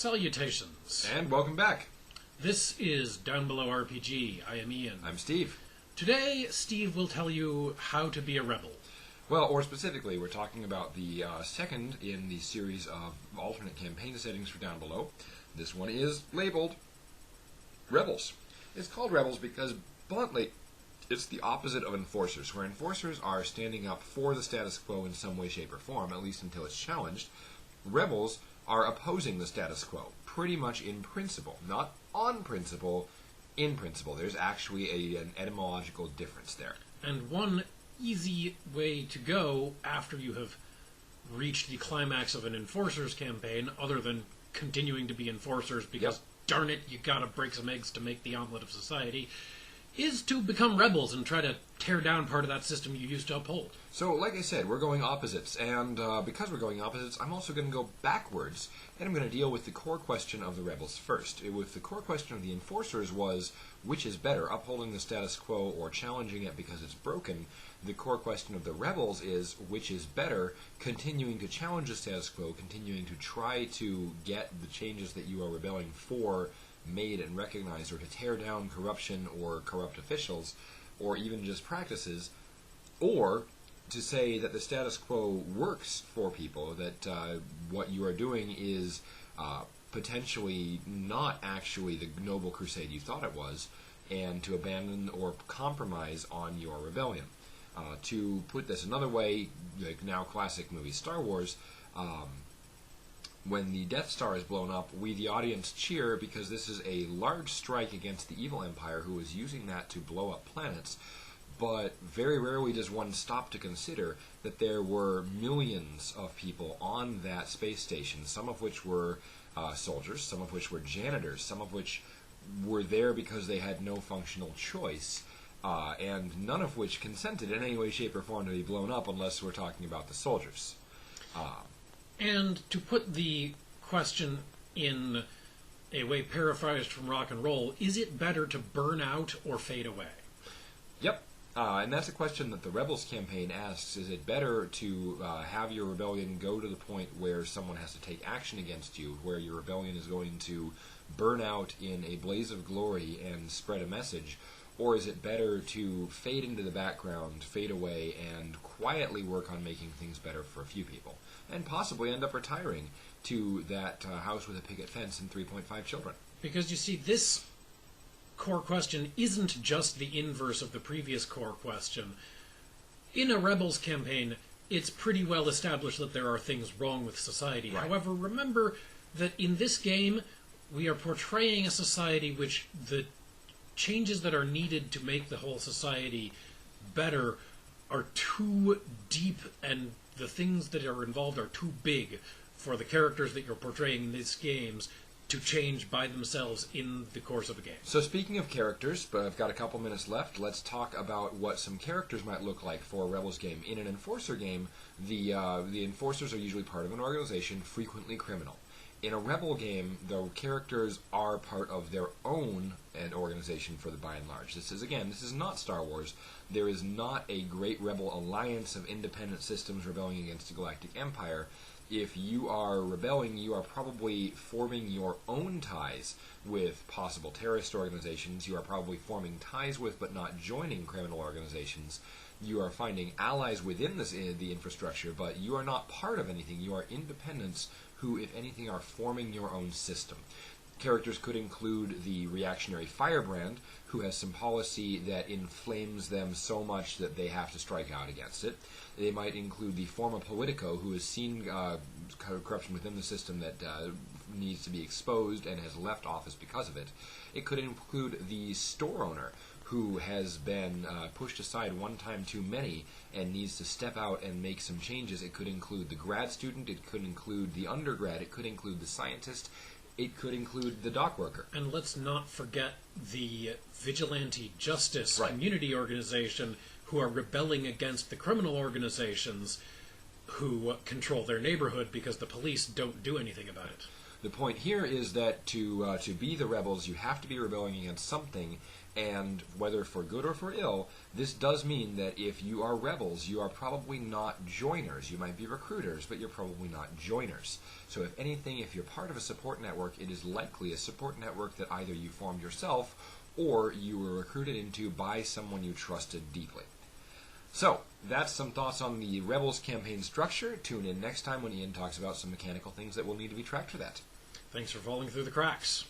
Salutations. And welcome back. This is Downbelow RPG. I am Ian. I'm Steve. Today, Steve will tell you how to be a rebel. Well, or specifically, we're talking about the second in the series of alternate campaign settings for Downbelow. This one is labeled Rebels. It's called Rebels because, bluntly, it's the opposite of enforcers, where enforcers are standing up for the status quo in some way, shape, or form, at least until it's challenged. Rebels are opposing the status quo, pretty much in principle. Not on principle, in principle. There's actually an etymological difference there. And one easy way to go after you have reached the climax of an enforcer's campaign, other than continuing to be enforcers because, darn it, you gotta break some eggs to make the omelet of society, is to become rebels and try to tear down part of that system you used to uphold. So, like I said, we're going opposites, and because we're going opposites, I'm also going to go backwards, and I'm going to deal with the core question of the rebels first. With the core question of the enforcers was, which is better, upholding the status quo or challenging it because it's broken? The core question of the rebels is, which is better, continuing to challenge the status quo, continuing to try to get the changes that you are rebelling for made and recognized, or to tear down corruption or corrupt officials, or even just practices, or to say that the status quo works for people, that what you are doing is potentially not actually the noble crusade you thought it was, and to abandon or compromise on your rebellion. To put this another way, like now classic movie Star Wars, when the Death Star is blown up, we, the audience, cheer because this is a large strike against the evil empire who is using that to blow up planets. But very rarely does one stop to consider that there were millions of people on that space station, some of which were soldiers, some of which were janitors, some of which were there because they had no functional choice, and none of which consented in any way, shape, or form to be blown up unless we're talking about the soldiers. And to put the question in a way paraphrased from rock and roll, is it better to burn out or fade away? Yep. And that's a question that the Rebels campaign asks. Is it better to have your rebellion go to the point where someone has to take action against you, where your rebellion is going to burn out in a blaze of glory and spread a message, or is it better to fade into the background, fade away, and quietly work on making things better for a few people, and possibly end up retiring to that house with a picket fence and 3.5 children? Because, you see, this core question isn't just the inverse of the previous core question. In a Rebels campaign, it's pretty well established that there are things wrong with society. Right. However, remember that in this game, we are portraying a society which the changes that are needed to make the whole society better are too deep, and the things that are involved are too big for the characters that you're portraying in these games to change by themselves in the course of a game. So speaking of characters, but I've got a couple minutes left, let's talk about what some characters might look like for a Rebels game. In an Enforcer game, the Enforcers are usually part of an organization, frequently criminal. In a Rebel game, the characters are part of their own organization for the by and large. This is not Star Wars. There is not a great Rebel alliance of independent systems rebelling against the Galactic Empire. If you are rebelling, you are probably forming your own ties with possible terrorist organizations. You are probably forming ties with but not joining criminal organizations. You are finding allies within the infrastructure, but you are not part of anything. You are independents who, if anything, are forming your own system. Characters could include the reactionary Firebrand, who has some policy that inflames them so much that they have to strike out against it. They might include the Forma Politico, who has seen corruption within the system that needs to be exposed and has left office because of it. It could include the store owner, who has been pushed aside one time too many and needs to step out and make some changes. It could include the grad student, it could include the undergrad, it could include the scientist, it could include the dock worker. And let's not forget the vigilante justice community organization who are rebelling against the criminal organizations who control their neighborhood because the police don't do anything about it. The point here is that to be the rebels, you have to be rebelling against something, and whether for good or for ill, this does mean that if you are rebels, you are probably not joiners. You might be recruiters, but you're probably not joiners. So if anything, if you're part of a support network, it is likely a support network that either you formed yourself or you were recruited into by someone you trusted deeply. So, that's some thoughts on the Rebels campaign structure. Tune in next time when Ian talks about some mechanical things that will need to be tracked for that. Thanks for falling through the cracks.